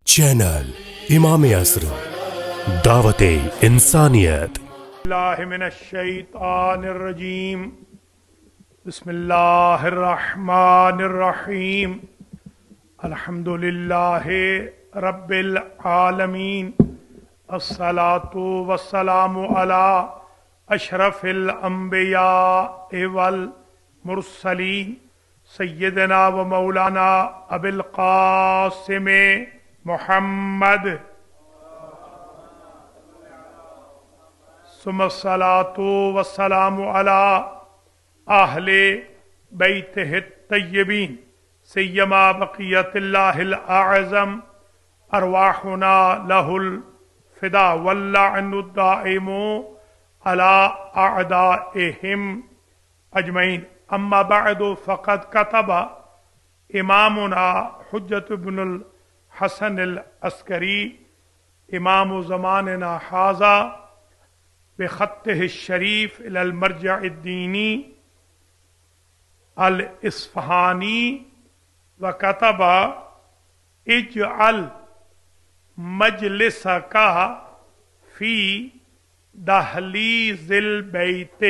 Channel इमाम असर दावते इंसानियत। बिस्मिल्लाहिर्रहमानिर्रहीम। बिस्मिल्लाहिर्रहमानिर्रहीम। अल्हम्दुलिल्लाहि रब्बिल आलमीन। अस्सलातु वस्सलामु अला अशरफिल अंबिया वल मुरसलीन सय्यदना व मौलाना अबिल कासिम मुहम्मद सुम्मस्सलातु वस्सलामु अला आहले बैतिहि तय्यबीन सय्यमा बक़ियतिल्लाहिल आज़म अरवाहुना लहुल फिदा वल्लअनु दाइमु अला अअदाइहिम अजमईन। अम्मा बअदु फ़क़द कतबा इमामुना हुज्जत इब्नुल हसन अल अस्करी इमामु ज़मानिना हाज़ा बिख़त्तिहि शरीफ इलल मर्जअ दीनी अल इस्फ़हानी व कतबा इजअल मजलिसका फ़ी दहलीज़िल बैत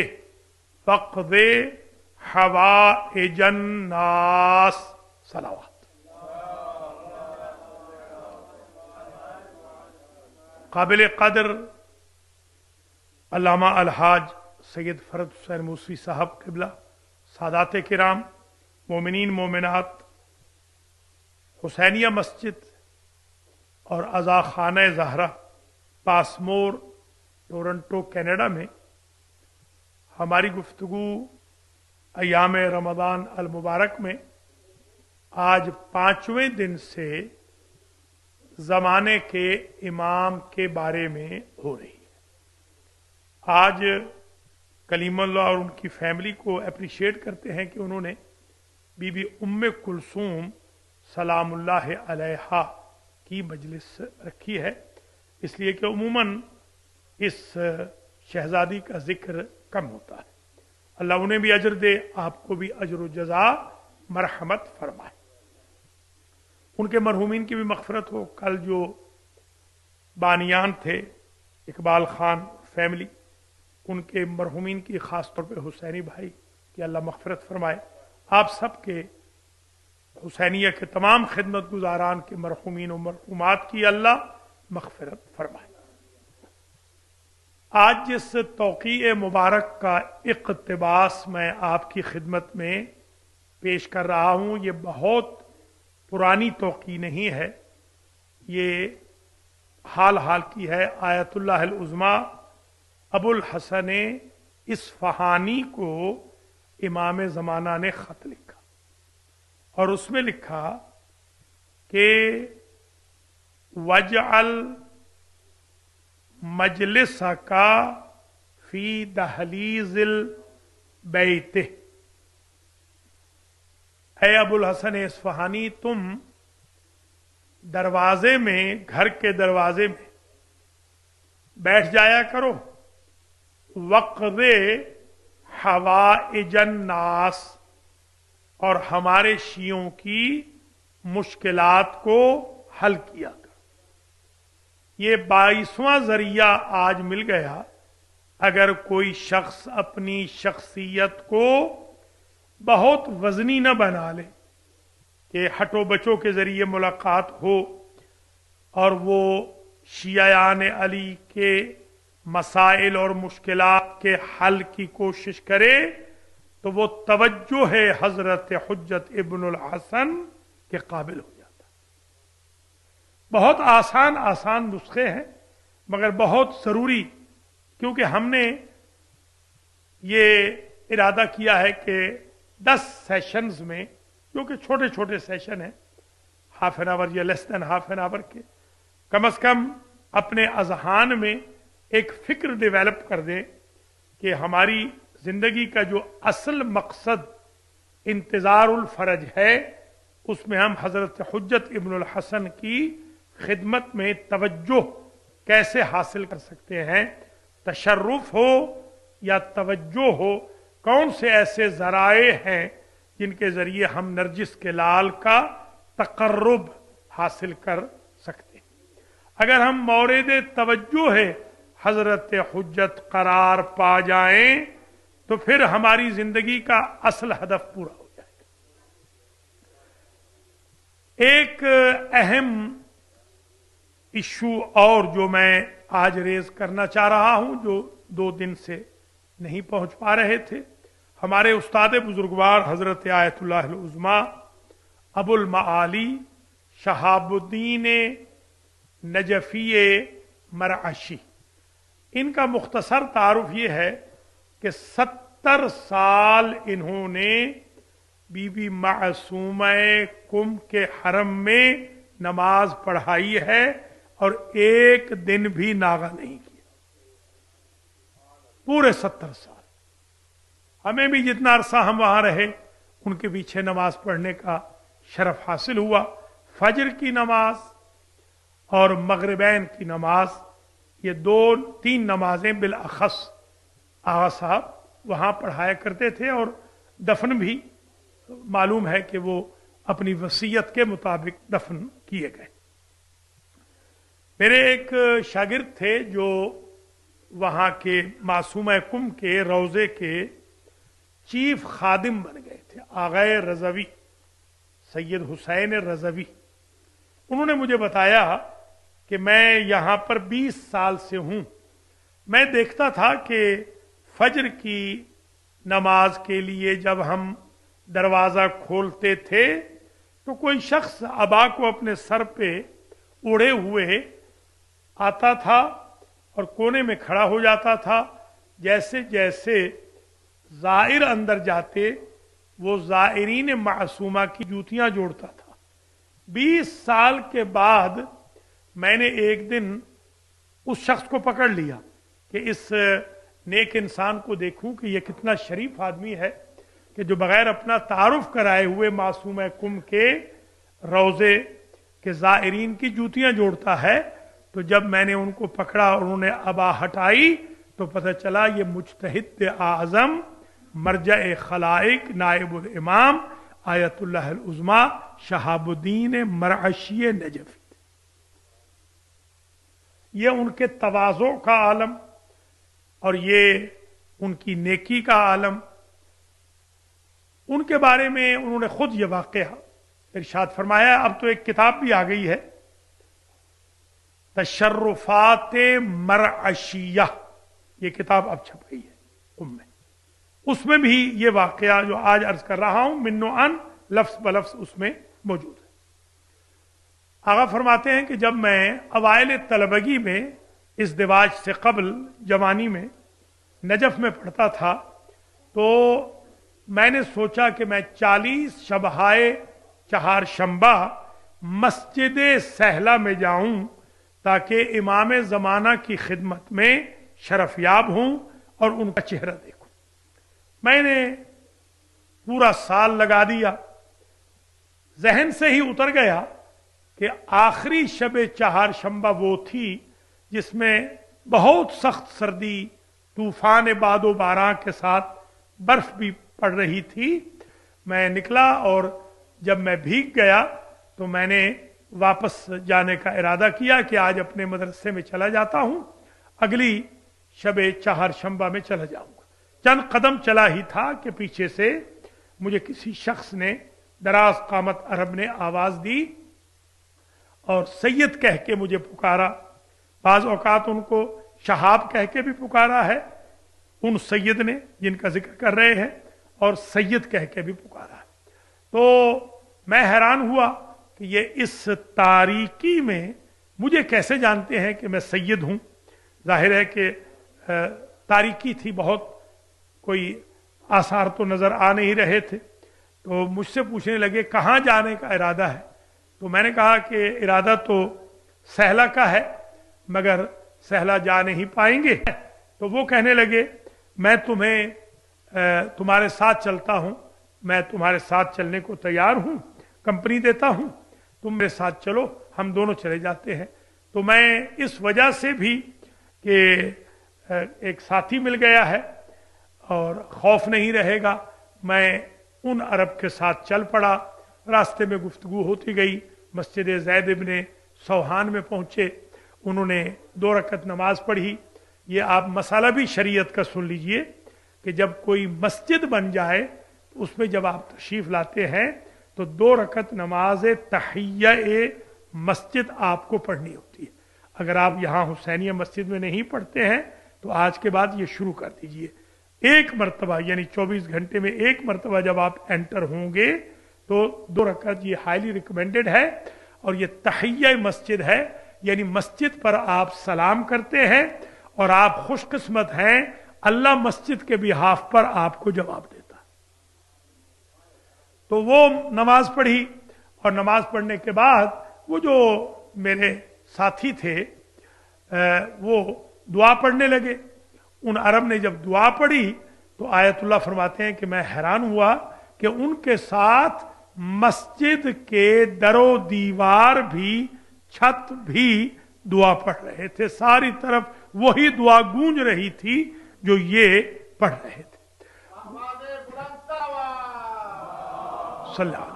फ़क़्दे हवाइजन नास। सलावत। काबिल कदर अल्लामा अलहाज सैयद फरद हुसैन मूसवी साहब क़िबला, सादात किराम, मोमिनीन मोमिनात, हुसैनिया मस्जिद और अज़ा खाना ज़हरा पासमोर टोरंटो कनाडा में हमारी गुफ्तगू अयाम रमज़ान अल मुबारक में आज 5वें दिन से ज़माने के इमाम के बारे में हो रही है। आज कलीमुल्लाह और उनकी फैमिली को अप्रिशिएट करते हैं कि उन्होंने बीबी उम्मे कुलसूम सलामुल्लाह अलैहा की मजलिस रखी है, इसलिए कि उमूमन इस शहजादी का जिक्र कम होता है। अल्लाह उन्हें भी अजर दे, आपको भी अजर व जज़ा मरहमत फरमाए। उनके मरहूमीन की भी मग़फ़िरत हो। कल जो बानियान थे इकबाल खान फैमिली, उनके मरहूमीन की ख़ास तौर पे हुसैनी भाई की अल्लाह मग़फ़िरत फरमाए। आप सब के हुसैनिया के तमाम खिदमत गुजारान के मरहूमीन और मरहूमात की अल्लाह मग़फ़िरत फरमाए। आज जिस तौक़ीए मुबारक का इक़्तिबास मैं आपकी खिदमत में पेश कर रहा हूँ, ये बहुत पुरानी तौक़ी नहीं है, ये हाल हाल की है। आयतुल्लाह अल उज़्मा अबुल हसन इस्फ़हानी को इमाम ज़माना ने ख़त लिखा और उसमें लिखा कि वजअल मजलिसका फ़ी दहलीज़िल बैत। ऐ अबुल हसन इस्फ़हानी, तुम दरवाजे में, घर के दरवाजे में बैठ जाया करो। वक़्दे हवाइजन नास, और हमारे शियों की मुश्किलात को हल किया कर। ये 22वां जरिया आज मिल गया। अगर कोई शख्स अपनी शख्सियत को बहुत वजनी न बना ले कि हटो बचो के जरिए मुलाकात हो और वो शियायान अली के मसाइल और मुश्किलात के हल की कोशिश करे, तो वो तवज्जो है हजरत हुज्जत इब्नुल हसन के काबिल हो जाता। बहुत आसान आसान नुस्खे हैं मगर बहुत जरूरी, क्योंकि हमने ये इरादा किया है कि 10 सेशंस में, जो कि छोटे छोटे सेशन हैं, हाफ एन आवर या less than half an hour के, कम से कम अपने अजहान में एक फिक्र डेवलप कर दें कि हमारी जिंदगी का जो असल मकसद इंतजारुल फरज है, उसमें हम हजरत हुज्जत इब्नुल हसन की खिदमत में तवज्जो कैसे हासिल कर सकते हैं। तशर्रुफ हो या तवज्जो हो, कौन से ऐसे जराए हैं जिनके जरिए हम नरजिस के लाल का तकर्रुब हासिल कर सकते हैं। अगर हम मौरिद तवज्जो है हजरत हुज्जत करार पा जाएं तो फिर हमारी जिंदगी का असल हदफ पूरा हो जाएगा। एक अहम इशू और जो मैं आज रेज करना चाह रहा हूं, जो 2 दिन से नहीं पहुंच पा रहे थे, हमारे उस्ताद बुजुर्गवार हजरत आयतुल्लाह उज़्मा अबुल माली शहाबुद्दीन नजफी मरअशी, इनका मुख्तसर तारुफ ये है कि 70 साल इन्होंने बीबी मासूमा कुम के हरम में नमाज पढ़ाई है और एक दिन भी नागा नहीं किया, पूरे 70 साल। हमें भी जितना अरसा हम वहां रहे उनके पीछे नमाज पढ़ने का शरफ हासिल हुआ। फजर की नमाज और मगरिबैन की नमाज, ये 2-3 नमाजें बिलअखस आगा साहब वहां पढ़ाया करते थे और दफन भी मालूम है कि वो अपनी वसीयत के मुताबिक दफन किए गए। मेरे एक शागिर्द थे जो वहां के मासूमा कुम के रोजे के चीफ खादिम बन गए थे, आगाए रजवी, सैयद हुसैन रजवी। उन्होंने मुझे बताया कि मैं यहां पर 20 साल से हूं। मैं देखता था कि फजर की नमाज के लिए जब हम दरवाजा खोलते थे तो कोई शख्स अबा को अपने सर पे ओढ़े हुए आता था और कोने में खड़ा हो जाता था। जैसे जैसे जाहिर अंदर जाते वो जायरीन मासूमा की जूतियां जोड़ता था। 20 साल के बाद मैंने एक दिन उस शख्स को पकड़ लिया कि इस नेक इंसान को देखूं कि यह कितना शरीफ आदमी है कि जो बगैर अपना तारुफ कराए हुए मासूमा कुम के रोजे के जायरीन की जूतियां जोड़ता है। तो जब मैंने उनको पकड़ा और उन्होंने अबा हटाई तो पता चला ये मुज्तहिद आजम मरजा खलाइक नाइबुल इमाम आयतुल्लाह उज़्मा शहाबुद्दीन मरअशी नजफी। ये उनके तवाज़ो का आलम और ये उनकी नेकी का आलम। उनके बारे में उन्होंने खुद ये वाक़या इरशाद फरमाया। अब तो एक किताब भी आ गई है, तशर्रुफात मरअशिया, ये किताब अब छप गई है उनमें। उसमें भी ये वाक़या जो आज अर्ज कर रहा हूं मिन्नो अन लफ्स बलफ्स उसमें मौजूद है। आगा फरमाते हैं कि जब मैं अवाइल तलबगी में इस दिवाज से कबल जवानी में नजफ में पढ़ता था तो मैंने सोचा कि मैं 40 शबहाए चहारशंबा मस्जिद सहला में जाऊं ताकि इमाम जमाना की खिदमत में शरफयाब हूं और उनका चेहरा देखूं। मैंने पूरा साल लगा दिया। जहन से ही उतर गया कि आखिरी शब चहारशंबा वो थी जिसमें बहुत सख्त सर्दी, तूफान बादो बारां के साथ बर्फ भी पड़ रही थी। मैं निकला और जब मैं भीग गया तो मैंने वापस जाने का इरादा किया कि आज अपने मदरसे में चला जाता हूं, अगली शबे चहारशंबा में चला जाऊंगा। चंद कदम चला ही था कि पीछे से मुझे किसी शख्स ने दराज कामत अरब ने आवाज दी और सैयद कह के मुझे पुकारा। बाज औकात उनको शहाब कह के भी पुकारा है उन सैयद ने जिनका जिक्र कर रहे हैं, और सैयद कह के भी पुकारा है। तो मैं हैरान हुआ कि ये इस तारीकी में मुझे कैसे जानते हैं कि मैं सैयद हूं। जाहिर है कि तारीकी थी, बहुत कोई आसार तो नजर आ नहीं रहे थे। तो मुझसे पूछने लगे कहाँ जाने का इरादा है। तो मैंने कहा कि इरादा तो सहला का है मगर सहला जा नहीं पाएंगे। तो वो कहने लगे मैं तुम्हारे साथ चलता हूं, मैं तुम्हारे साथ चलने को तैयार हूं, कंपनी देता हूं, तुम मेरे साथ चलो, हम दोनों चले जाते हैं। तो मैं इस वजह से भी कि एक साथी मिल गया है और खौफ नहीं रहेगा। मैं उन अरब के साथ चल पड़ा। रास्ते में गुफ्तगू होती गई। मस्जिद ज़ैद इब्ने सौहान में पहुंचे। उन्होंने 2 रकत नमाज पढ़ी। ये आप मसाला भी शरीयत का सुन लीजिए कि जब कोई मस्जिद बन जाए तो उसमें जब आप तशरीफ लाते हैं तो 2 रकत नमाज तहिया मस्जिद आपको पढ़नी होती है। अगर आप यहाँ हुसैनिया मस्जिद में नहीं पढ़ते हैं तो आज के बाद ये शुरू कर दीजिए। 1 मरतबा यानी 24 घंटे में 1 मरतबा जब आप एंटर होंगे तो 2 रकत, ये हाईली रिकमेंडेड है। और ये तहिया मस्जिद है, यानी मस्जिद पर आप सलाम करते हैं और आप खुशकिस्मत हैं, अल्लाह मस्जिद के बिहाफ पर आपको जवाब देता। तो वो नमाज पढ़ी और नमाज पढ़ने के बाद वो जो मेरे साथी थे वो दुआ पढ़ने लगे। उन अरब ने जब दुआ पढ़ी तो आयतुल्लाह फरमाते हैं कि मैं हैरान हुआ कि उनके साथ मस्जिद के दरो दीवार भी, छत भी दुआ पढ़ रहे थे। सारी तरफ वही दुआ गूंज रही थी जो ये पढ़ रहे थे। सल्लल्लाहु अलैहि वसल्लम।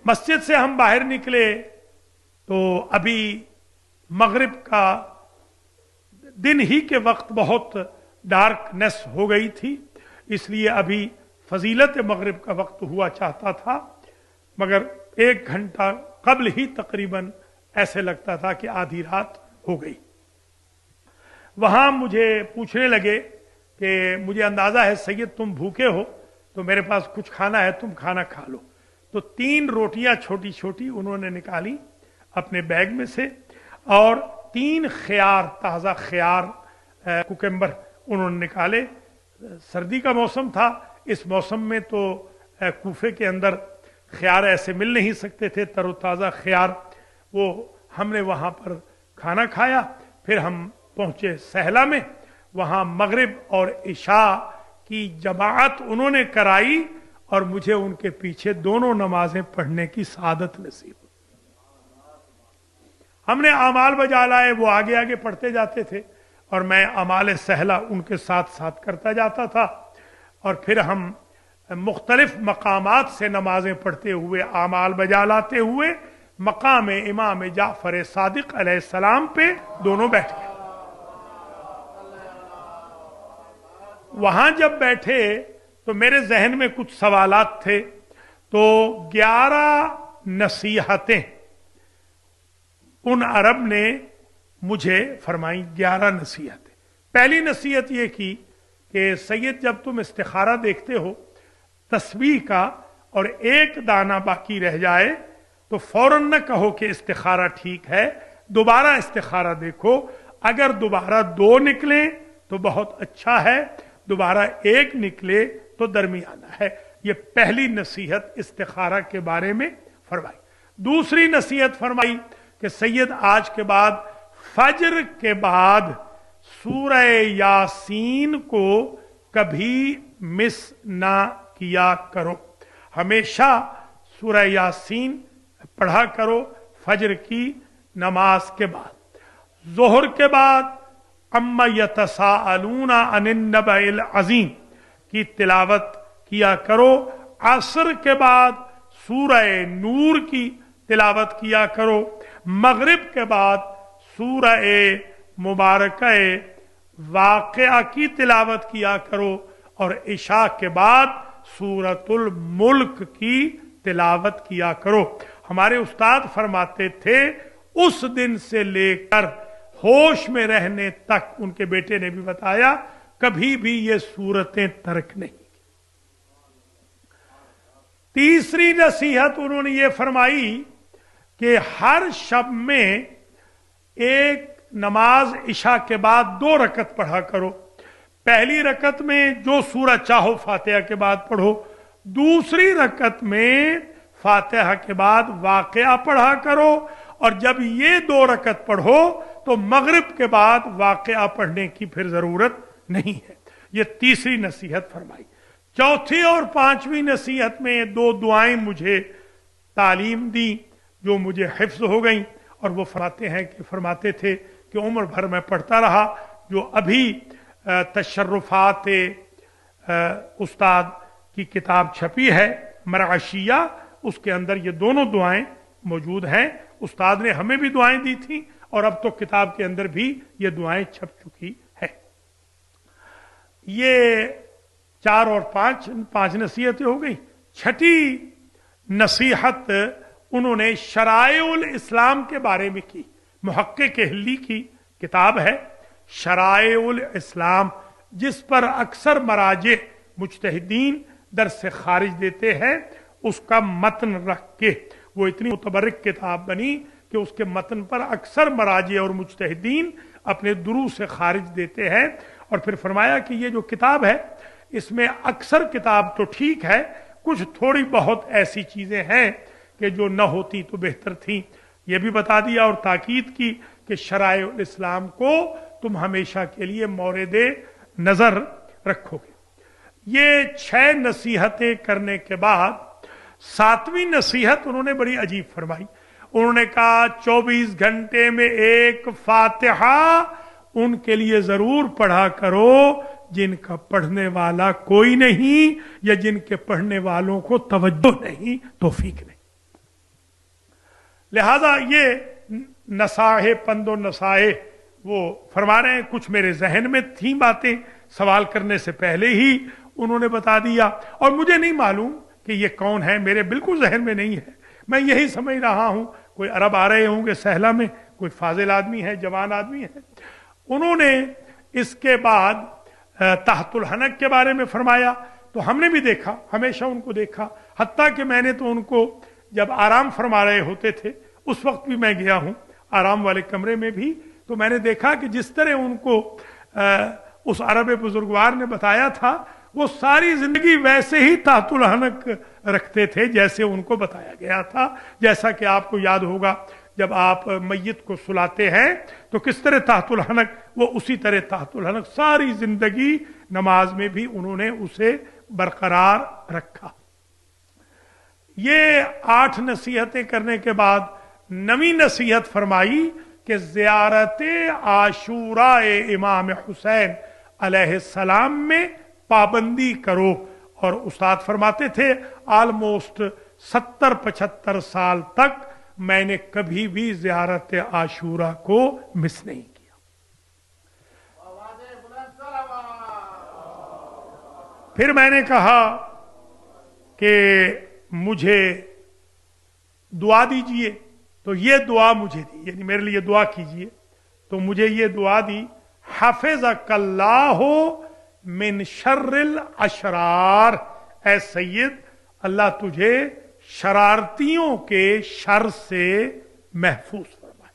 मस्जिद से हम बाहर निकले तो अभी मगरिब का दिन ही के वक्त बहुत डार्कनेस हो गई थी, इसलिए अभी फजीलत मगरिब का वक्त हुआ चाहता था, मगर 1 घंटा कबल ही तकरीबन ऐसे लगता था कि आधी रात हो गई। वहां मुझे पूछने लगे कि मुझे अंदाजा है सैयद तुम भूखे हो तो मेरे पास कुछ खाना है, तुम खाना खा लो। तो 3 रोटियां छोटी छोटी उन्होंने निकाली अपने बैग में से और 3 ख्यार, ताज़ा ख्यार, कुकम्बर उन्होंने निकाले। सर्दी का मौसम था, इस मौसम में तो कूफे के अंदर ख्यार ऐसे मिल नहीं सकते थे, तरोताज़ा ख्यार। वो हमने वहाँ पर खाना खाया। फिर हम पहुँचे सहला में। वहाँ मगरिब और इशा की जमाअत उन्होंने कराई और मुझे उनके पीछे दोनों नमाजें पढ़ने की सादत नसीब। हमने अमाल बजा लाए, वो आगे आगे पढ़ते जाते थे और मैं अमाल सहला उनके साथ साथ करता जाता था। और फिर हम मुख्तलिफ मकामात से नमाजें पढ़ते हुए, अमाल बजा लाते हुए मकाम इमाम जाफर सादिक अलैहिस्सलाम पे दोनों बैठ गए। वहां जब बैठे तो मेरे जहन में कुछ सवालात थे। तो 11 नसीहतें उन अरब ने मुझे फरमाई। 11 नसीहतें। पहली नसीहत ये की कि सैयद जब तुम इस्तिखारा देखते हो तस्बीह का और 1 दाना बाकी रह जाए तो फौरन न कहो कि इस्तिखारा ठीक है, दोबारा इस्तिखारा देखो। अगर दोबारा 2 निकले तो बहुत अच्छा है, दोबारा 1 निकले तो दरमियाना है। ये पहली नसीहत इस्तिखारा के बारे में फरमाई। दूसरी नसीहत फरमाई कि सैयद आज के बाद फजर के बाद सूरह यासीन को कभी मिस ना किया करो, हमेशा सूरह यासीन पढ़ा करो फजर की नमाज के बाद। जोहर के बाद अम्मा यतसाअलूना अनिन नबइल अज़ीम की तिलावत किया करो। असर के बाद सूरह नूर की तिलावत किया करो। मगरिब के बाद सूरह मुबारक वाक़िया की तिलावत किया करो और इशा के बाद सूरतुल मुल्क की तिलावत किया करो। हमारे उस्ताद फरमाते थे उस दिन से लेकर होश में रहने तक, उनके बेटे ने भी बताया, कभी भी ये सूरतें तर्क नहीं। तीसरी नसीहत उन्होंने ये फरमाई कि हर शब में 1 नमाज इशा के बाद 2 रकत पढ़ा करो। पहली रकत में जो सूरह चाहो फातिहा के बाद पढ़ो, दूसरी रकत में फातिहा के बाद वाक़िया पढ़ा करो और जब ये 2 रकत पढ़ो तो मगरिब के बाद वाक़िया पढ़ने की फिर जरूरत नहीं है। ये तीसरी नसीहत फरमाई। चौथी और 5वीं नसीहत में 2 दुआएं मुझे तालीम दी जो मुझे हिफ्ज हो गई और वो फरमाते थे कि उम्र भर मैं पढ़ता रहा। जो अभी तशर्रुफात उस्ताद की किताब छपी है मरअशिया, उसके अंदर ये दोनों दुआएं मौजूद हैं। उस्ताद ने हमें भी दुआएं दी थी और अब तो किताब के अंदर भी ये दुआएं छप चुकी है। ये 4 और 5 नसीहतें हो गई। छठी नसीहत उन्होंने शराए-उल इस्लाम के बारे में की। मुहक्किक हिल्ली की किताब है शराए-उल इस्लाम, जिस पर अक्सर मराजे मुज्तहिदीन दर्स से खारिज देते हैं। उसका मतन रख के वो इतनी मुतबर्रिक किताब बनी कि उसके मतन पर अक्सर मराजे और मुज्तहिदीन अपने दुरू से खारिज देते हैं। और फिर फरमाया कि ये जो किताब है इसमें अक्सर किताब तो ठीक है, कुछ थोड़ी बहुत ऐसी चीजें हैं कि जो न होती तो बेहतर थी। ये भी बता दिया और ताकीद की कि शराए-उल इस्लाम को तुम हमेशा के लिए मौरिद नजर रखोगे। ये 6 नसीहतें करने के बाद 7वीं नसीहत उन्होंने बड़ी अजीब फरमाई। उन्होंने कहा 24 घंटे में एक फातिहा उनके लिए जरूर पढ़ा करो जिनका पढ़ने वाला कोई नहीं या जिनके पढ़ने वालों को तवज्जो नहीं, तौफीक नहीं। लिहाजा ये नसाहे पंदो नसाहे वो फरमा रहे हैं। कुछ मेरे जहन में थी बातें, सवाल करने से पहले ही उन्होंने बता दिया। और मुझे नहीं मालूम कि ये कौन है, मेरे बिल्कुल जहन में नहीं है। मैं यही समझ रहा हूं कोई अरब आ रहे होंगे सहला में, कोई फाजिल आदमी है, जवान आदमी है। उन्होंने इसके बाद तहतुल हनक के बारे में फरमाया, तो हमने भी देखा, हमेशा उनको देखा। हत्ता कि मैंने तो उनको जब आराम फरमा रहे होते थे उस वक्त भी मैं गया हूं आराम वाले कमरे में भी, तो मैंने देखा कि जिस तरह उनको उस अरब बुजुर्गवार ने बताया था वो सारी जिंदगी वैसे ही तहतुल हनक रखते थे जैसे उनको बताया गया था। जैसा कि आपको याद होगा जब आप मैयत को सुलाते हैं तो किस तरह तहतुल हनक, वो उसी तरह तहतुल हनक सारी जिंदगी नमाज में भी उन्होंने उसे बरकरार रखा। ये 8 नसीहतें करने के बाद 9वीं नसीहत फरमाई कि ज़ियारत आशूरा इमाम हुसैन अलैहिस्सलाम में पाबंदी करो। और उस्ताद फरमाते थे ऑलमोस्ट 70-75 साल तक मैंने कभी भी ज़ियारत आशूरा को मिस नहीं किया। फिर मैंने कहा कि मुझे दुआ दीजिए, तो ये दुआ मुझे दी, यानी मेरे लिए दुआ कीजिए। तो मुझे ये दुआ दी, हाफिज़कल्लाहु मिन शर्रिल अशरार, ऐ सैयद अल्लाह तुझे शरारतियों के शर से महफूज फरमाए।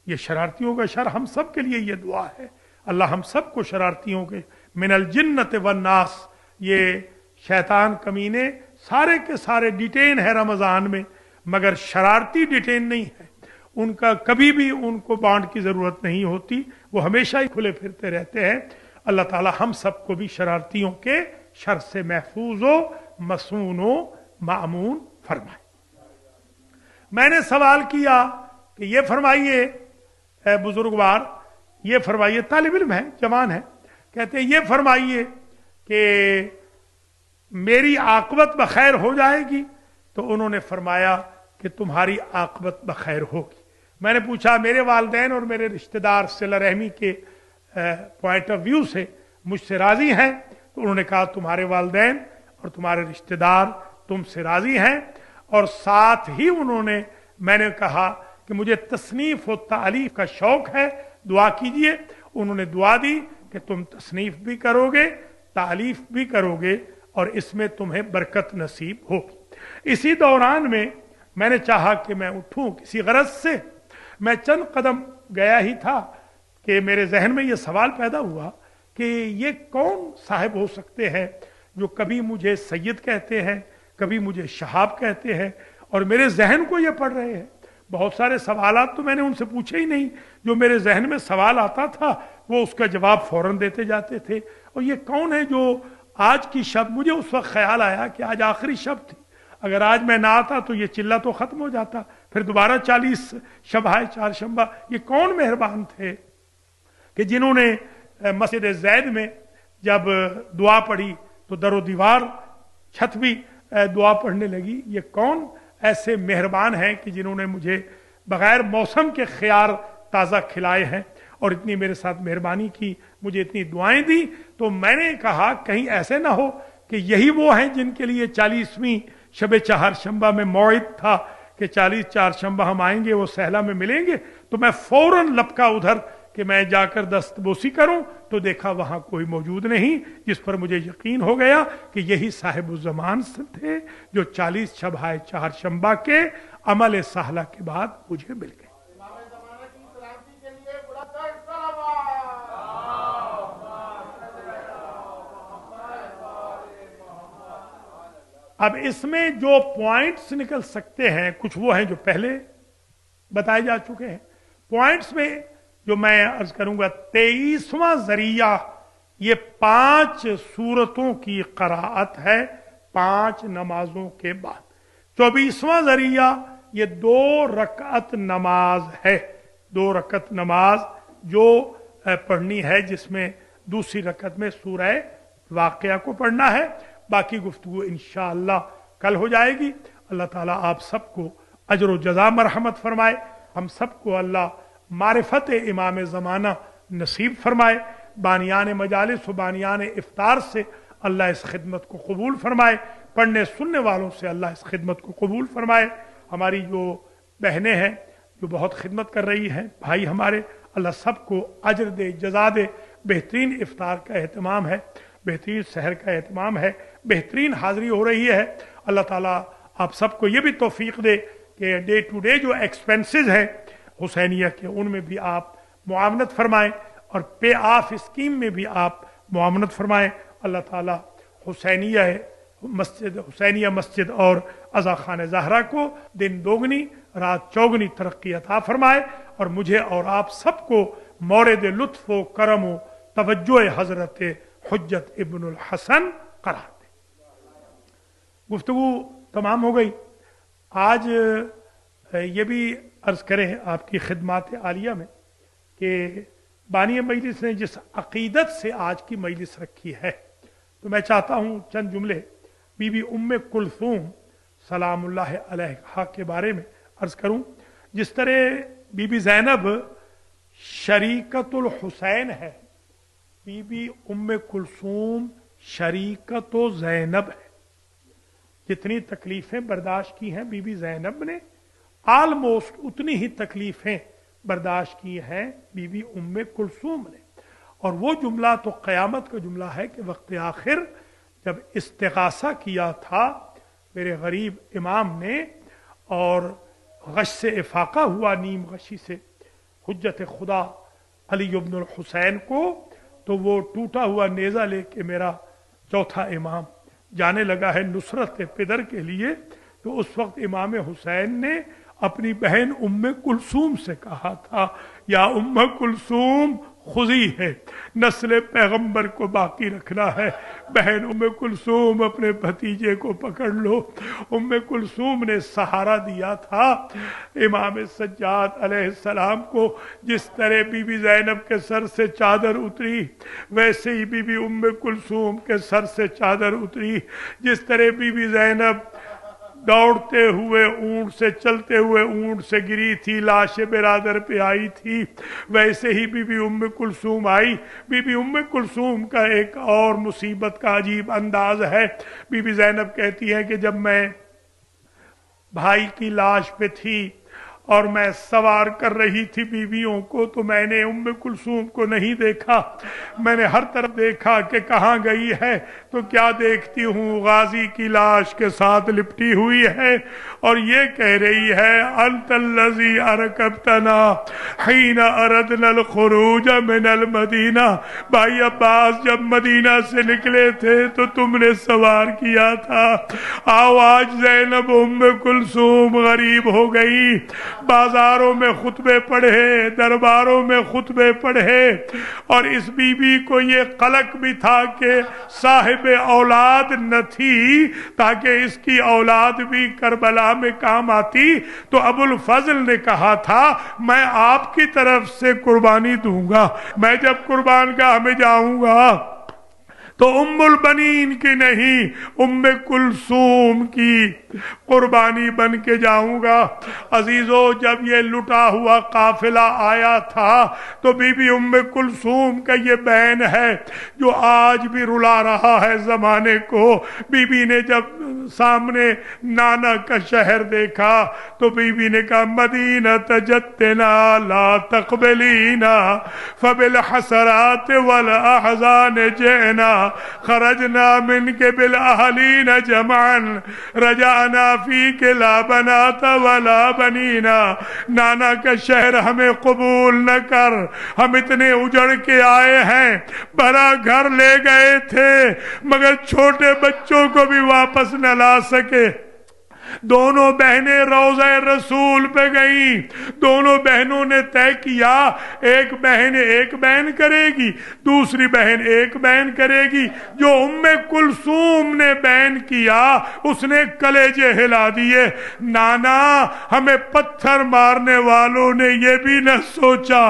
ये शरारतियों का शर हम सब के लिए ये दुआ है। अल्लाह हम सब को शरारतियों के मिनल जिन्नत वन नास, ये शैतान कमीने सारे के सारे डिटेन है रमजान में, मगर शरारती डिटेन नहीं है। उनका कभी भी उनको बांड की जरूरत नहीं होती, वो हमेशा ही खुले फिरते रहते हैं। अल्लाह ताला हम सबको भी शरारतियों के शर से महफूज हो, मसून हो, मामून फरमाए। मैंने सवाल किया कि ये फरमाइए बुजुर्गवार, ये फरमाइए, तालिब इल्म है, जवान है, कहते हैं ये फरमाइए कि मेरी आकबत बखैर हो जाएगी। तो उन्होंने फरमाया कि तुम्हारी आकबत बखैर होगी। मैंने पूछा मेरे वालिदैन और मेरे रिश्तेदार सिला रहमी के पॉइंट ऑफ व्यू से मुझसे राजी हैं? तो उन्होंने कहा तुम्हारे वालिदैन और तुम्हारे रिश्तेदार तुमसे राजी हैं। और साथ ही उन्होंने, मैंने कहा कि मुझे तसनीफ और तालीफ का शौक है, दुआ कीजिए। उन्होंने दुआ दी कि तुम तसनीफ भी करोगे, तालीफ भी करोगे और इसमें तुम्हें बरकत नसीब होगी। इसी दौरान में मैंने चाहा कि मैं उठूं किसी गरज से। मैं चंद कदम गया ही था कि मेरे जहन में यह सवाल पैदा हुआ कि ये कौन साहिब हो सकते हैं जो कभी मुझे सैयद कहते हैं, कभी मुझे शहाब कहते हैं, और मेरे जहन को ये पढ़ रहे हैं। बहुत सारे सवालात तो मैंने उनसे पूछे ही नहीं, जो मेरे जहन में सवाल आता था वो उसका जवाब फौरन देते जाते थे। और ये कौन है जो आज की शब, मुझे उस वक्त ख्याल आया कि आज आखिरी शब थी, अगर आज मैं ना आता तो ये चिल्ला तो खत्म हो जाता, फिर दोबारा 40 शब है, 4 शंबा। ये कौन मेहरबान थे कि जिन्होंने मस्जिद ज़ैद में जब दुआ पढ़ी तो दरो दीवार छत भी दुआ पढ़ने लगी। ये कौन ऐसे मेहरबान हैं कि जिन्होंने मुझे बगैर मौसम के खियार ताज़ा खिलाए हैं और इतनी मेरे साथ मेहरबानी की, मुझे इतनी दुआएं दी। तो मैंने कहा कहीं ऐसे ना हो कि यही वो हैं जिनके लिए 40वीं शब चहारशंबा में मौइद था कि 40 चारशंबा हम आएंगे, वो सहला में मिलेंगे। तो मैं फौरन लपका उधर कि मैं जाकर दस्तबोसी करूं, तो देखा वहां कोई मौजूद नहीं, जिस पर मुझे यकीन हो गया कि यही साहिब-उज़-ज़मान थे जो 40 शब चहारशंबा के अमल सहला के बाद मुझे मिल गए। अब इसमें जो पॉइंट्स निकल सकते हैं कुछ वो हैं जो पहले बताए जा चुके हैं। पॉइंट्स में जो मैं अर्ज करूंगा, 23वां जरिया ये 5 सूरतों की क़राअत है 5 नमाजों के बाद। 24वां जरिया ये 2 रकअत नमाज है, 2 रकअत नमाज जो पढ़नी है, जिसमें दूसरी रकअत में सूरह वाक़िया को पढ़ना है। बाकी गुफ्तगू इंशाअल्लाह कल हो जाएगी। अल्लाह ताला आप सबको अजर व जज़ा मरहमत फरमाए, हम सबको अल्लाह मारिफत इमाम ज़माना नसीब फरमाए। बानियान मजालिस व बानियान इफ्तार से अल्लाह इस खिदमत को कबूल फरमाए, पढ़ने सुनने वालों से अल्लाह इस खिदमत को कबूल फरमाए। हमारी जो बहनें हैं जो बहुत खिदमत कर रही हैं, भाई हमारे, अल्लाह सबको अजर दे, जज़ा दे। बेहतरीन इफ्तार का एहतमाम है, बेहतरीन सहर का एहतमाम है, बेहतरीन हाज़री हो रही है। अल्लाह ताला आप सबको ये भी तौफीक दे कि डे टू डे जो एक्सपेंसेस हैं हुसैनिया के, उनमें भी आप मुआवनत फरमाएं और पे ऑफ स्कीम में भी आप मुआवनत फरमाएं। अल्लाह ताला हुसैनिया मस्जिद और अज़ा खान ज़हरा को दिन दोगुनी रात चौगुनी तरक्की अता फरमाए और मुझे और आप सबको मौरिद लुत्फ़ व करम व तवज्जो हज़रत हुज्जत इब्नुल हसन करार दे। गुफ्तगू तमाम हो गई। आज ये भी अर्ज करें आपकी खिदमात आलिया में कि बानी मजलिस ने जिस अकीदत से आज की मजलिस रखी है, तो मैं चाहता हूँ चंद जुमले बीबी उम्मे कुलसूम सलामुल्लाह अलैहा के बारे में अर्ज करूँ। जिस तरह बीबी ज़ैनब शरीकतुल हुसैन है, बीबी उम्मे कुलसूम शरीकतो ज़ैनब है। जितनी तकलीफें बर्दाश्त की हैं बीबी ज़ैनब ने, आलमोस्ट उतनी ही तकलीफें बर्दाश्त की हैं बीबी उम्मे कुलसूम ने। और वो जुमला तो क़यामत का जुमला है कि वक्त आखिर जब इस्तिग़ासा किया था मेरे गरीब इमाम ने और गश से इफाका हुआ, नीम गशी से, हुज्जत खुदा अली इब्नुल हुसैन को, तो वो टूटा हुआ नेज़ा लेके मेरा चौथा इमाम जाने लगा है नुसरत पिदर के लिए। तो उस वक्त इमाम हुसैन ने अपनी बहन उम्मे कुलसूम से कहा था, या उम्मे कुलसूम खुदी है, नस्ल पैगंबर को बाकी रखना है। बहन उम्मे कुलसूम अपने भतीजे को पकड़ लो। उम्मे कुलसूम ने सहारा दिया था इमाम सज्जाद अलैहिस्सलाम को। जिस तरह बीबी ज़ैनब के सर से चादर उतरी, वैसे ही बीबी उम्मे कुलसूम के सर से चादर उतरी। जिस तरह बीबी ज़ैनब दौड़ते हुए ऊंट से, चलते हुए ऊंट से गिरी थी, लाश बिरादर पे आई थी, वैसे ही बीबी उम्मे कुलसूम आई। बीबी उम्मे कुलसूम का एक और मुसीबत का अजीब अंदाज है। बीबी ज़ैनब कहती है कि जब मैं भाई की लाश पे थी और मैं सवार कर रही थी बीवियों को, तो मैंने उम्मे कुलसूम को नहीं देखा। मैंने हर तरफ देखा कि कहाँ गई है, तो क्या देखती हूँ, गाजी की लाश के साथ लिपटी हुई है और ये कह रही है, अंतल्लज़ी अरकबतना हीन अरदनल खुरूज मिनल मदीना। भाई अब्बास जब मदीना से निकले थे तो तुमने सवार किया था। आवाज ज़ैनब उम्मे कुलसूम गरीब हो गई। بازاروں میں خطبے پڑھے، درباروں میں خطبے پڑھے، اور اس بی بی کو یہ قلق بھی تھا کہ صاحب اولاد نہ تھی، تاکہ اس کی اولاد بھی کربلا میں کام آتی، تو ابو الفضل نے کہا تھا میں آپ کی طرف سے قربانی دوں گا، میں جب قربان گاہ میں جاؤں گا تو ام البنین کی نہیں، ام کلثوم کی قربانی بن کے جاؤں گا۔ عزیزو، جب یہ لٹا ہوا قافلہ آیا تھا تو بی بی ام کلثوم کا یہ بہن ہے جو آج بھی رلا رہا ہے زمانے کو، بی بی نے جب سامنے نانا کا شہر دیکھا تو بی بی نے کہا مدینہ تجتنا لا تقبلینا فبالحسرات والاحزان جئنا خرجنا منك بالاهلين جمعا رجعنا فيك لا بنات ولا بنینا۔ نانا کا شہر ہمیں قبول نہ کر، ہم اتنے اجڑ کے آئے ہیں، بڑا گھر لے گئے تھے مگر چھوٹے بچوں کو بھی واپس نہ لا سکے۔ دونوں بہنیں روضہ رسول پہ گئیں، دونوں بہنوں نے طے کیا ایک بہن ایک بہن کرے گی، دوسری بہن ایک بہن کرے گی۔ جو ام کلثوم نے بہن کیا اس نے کلیجے ہلا دیے۔ نانا، ہمیں پتھر مارنے والوں نے یہ بھی نہ سوچا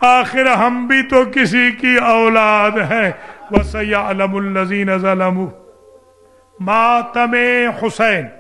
آخر ہم بھی تو کسی کی اولاد ہے۔ وَسَيَعْلَمُ الَّذِينَ ظَلَمُوا ماتم حسین